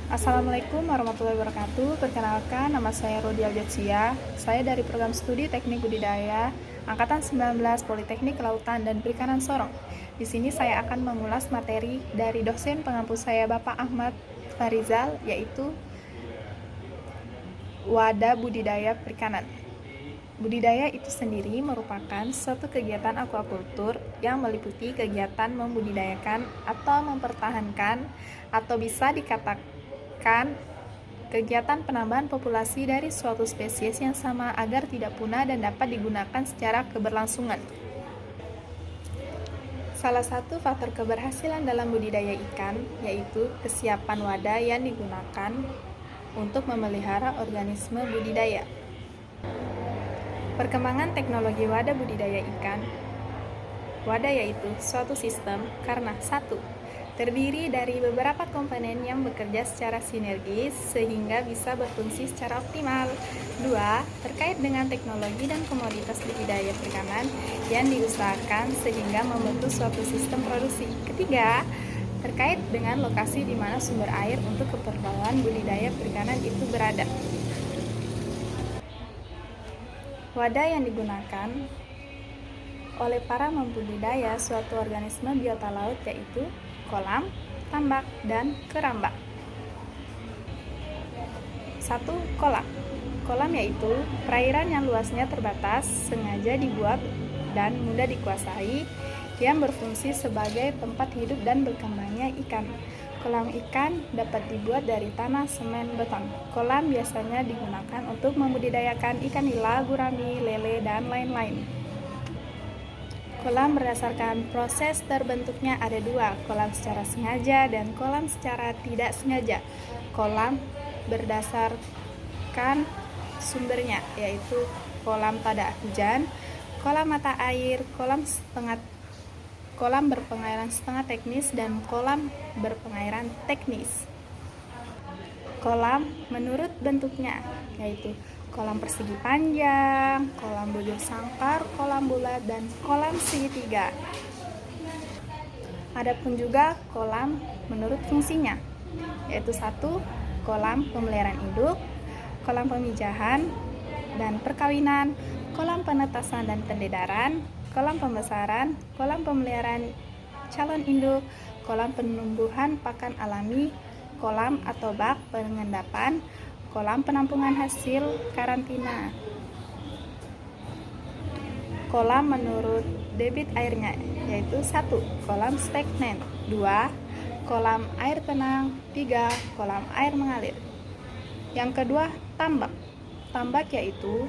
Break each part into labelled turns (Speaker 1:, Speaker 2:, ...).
Speaker 1: Assalamualaikum warahmatullahi wabarakatuh. Perkenalkan, nama saya Rodia Jatsia. Saya dari program studi Teknik Budidaya Angkatan 19 Politeknik Kelautan dan Perikanan Sorong. Di sini saya akan mengulas materi dari dosen pengampu saya Bapak Ahmad Farizal, yaitu wadah budidaya perikanan. Budidaya itu sendiri merupakan suatu kegiatan aquaculture yang meliputi kegiatan membudidayakan atau mempertahankan atau bisa dikatakan kegiatan penambahan populasi dari suatu spesies yang sama agar tidak punah dan dapat digunakan secara keberlangsungan. Salah satu faktor keberhasilan dalam budidaya ikan yaitu kesiapan wadah yang digunakan untuk memelihara organisme budidaya. Perkembangan teknologi wadah budidaya ikan. Wadah yaitu suatu sistem karena satu, terdiri dari beberapa komponen yang bekerja secara sinergis sehingga bisa berfungsi secara optimal. Dua, terkait dengan teknologi dan komoditas budidaya perikanan yang diusahakan sehingga membentuk suatu sistem produksi. Ketiga, terkait dengan lokasi di mana sumber air untuk keperluan budidaya perikanan itu berada. Wadah yang digunakan oleh para membudidaya suatu organisme biota laut yaitu kolam, tambak, dan keramba. 1. Kolam. Kolam yaitu perairan yang luasnya terbatas, sengaja dibuat dan mudah dikuasai, yang berfungsi sebagai tempat hidup dan berkembangnya ikan. Kolam ikan dapat dibuat dari tanah, semen, beton. Kolam biasanya digunakan untuk membudidayakan ikan nila, gurami, lele, dan lain-lain. Kolam berdasarkan proses terbentuknya ada dua, kolam secara sengaja dan kolam secara tidak sengaja. Kolam berdasarkan sumbernya, yaitu kolam pada hujan, kolam mata air, kolam berpengairan setengah teknis, dan kolam berpengairan teknis. Kolam menurut bentuknya, yaitu kolam persegi panjang, kolam bujur sangkar, kolam bulat, dan kolam segitiga. Adapun juga kolam menurut fungsinya, yaitu 1. Kolam pemeliharaan induk, kolam pemijahan dan perkawinan, kolam penetasan dan pendedaran, kolam pembesaran, kolam pemeliharaan calon induk, kolam penumbuhan pakan alami, kolam atau bak pengendapan, kolam penampungan hasil karantina. Kolam menurut debit airnya, yaitu 1. Kolam stagnan, 2. Kolam air tenang, 3. Kolam air mengalir. Yang kedua, tambak. Tambak yaitu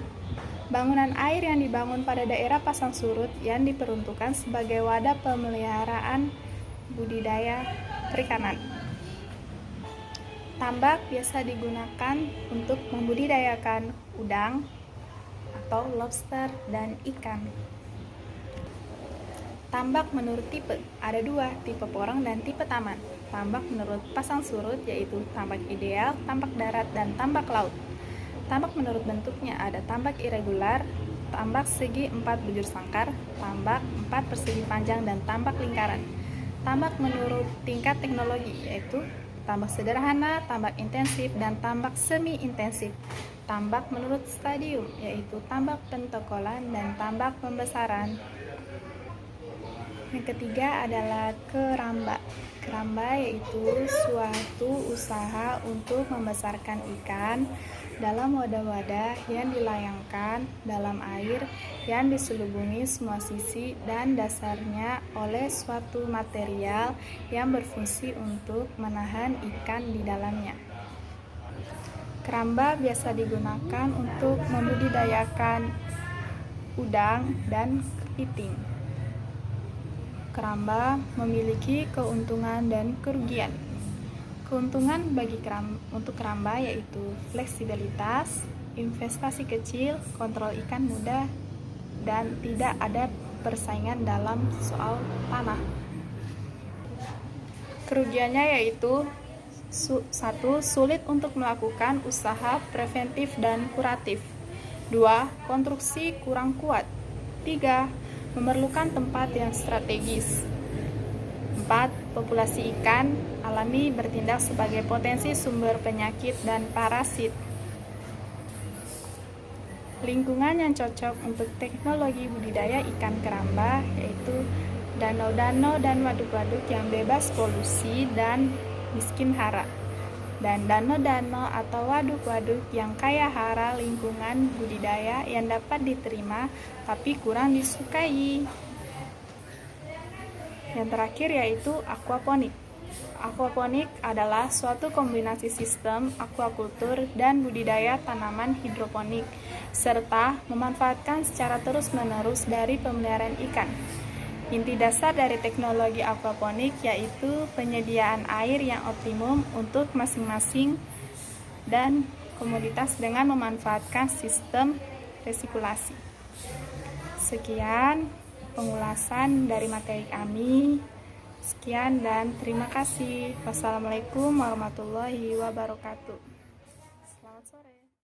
Speaker 1: bangunan air yang dibangun pada daerah pasang surut yang diperuntukkan sebagai wadah pemeliharaan budidaya perikanan. Tambak biasa digunakan untuk membudidayakan udang atau lobster dan ikan. Tambak menurut tipe, ada dua, tipe porong dan tipe taman. Tambak menurut pasang surut yaitu tambak ideal, tambak darat, dan tambak laut. Tambak menurut bentuknya ada tambak irregular, tambak segi 4 bujur sangkar, tambak 4 persegi panjang, dan tambak lingkaran. Tambak menurut tingkat teknologi yaitu tambak sederhana, tambak intensif, dan tambak semi-intensif. Tambak menurut stadium yaitu tambak pentokolan dan tambak pembesaran. Yang ketiga adalah keramba. Keramba yaitu suatu usaha untuk membesarkan ikan dalam wadah-wadah yang dilayangkan dalam air yang diselubungi semua sisi dan dasarnya oleh suatu material yang berfungsi untuk menahan ikan di dalamnya. Keramba biasa digunakan untuk membudidayakan udang dan kepiting. Keramba memiliki keuntungan dan kerugian. Keuntungan untuk keramba yaitu fleksibilitas, investasi kecil, kontrol ikan mudah, dan tidak ada persaingan dalam soal tanah. Kerugiannya yaitu 1. Sulit untuk melakukan usaha preventif dan kuratif. 2. Konstruksi kurang kuat. 3. Memerlukan tempat yang strategis. 4. Keempat, populasi ikan alami bertindak sebagai potensi sumber penyakit dan parasit. Lingkungan yang cocok untuk teknologi budidaya ikan keramba yaitu danau-danau dan waduk-waduk yang bebas polusi dan miskin hara, dan danau-danau atau waduk-waduk yang kaya hara lingkungan budidaya yang dapat diterima tapi kurang disukai. Yang terakhir yaitu aquaponik. Aquaponik adalah suatu kombinasi sistem aquakultur dan budidaya tanaman hidroponik, serta memanfaatkan secara terus-menerus dari pemeliharaan ikan. Inti dasar dari teknologi aquaponik yaitu penyediaan air yang optimum untuk masing-masing dan komoditas dengan memanfaatkan sistem resikulasi. Sekian pengulasan dari materi kami. Sekian dan terima kasih. Wassalamualaikum warahmatullahi wabarakatuh. Selamat sore.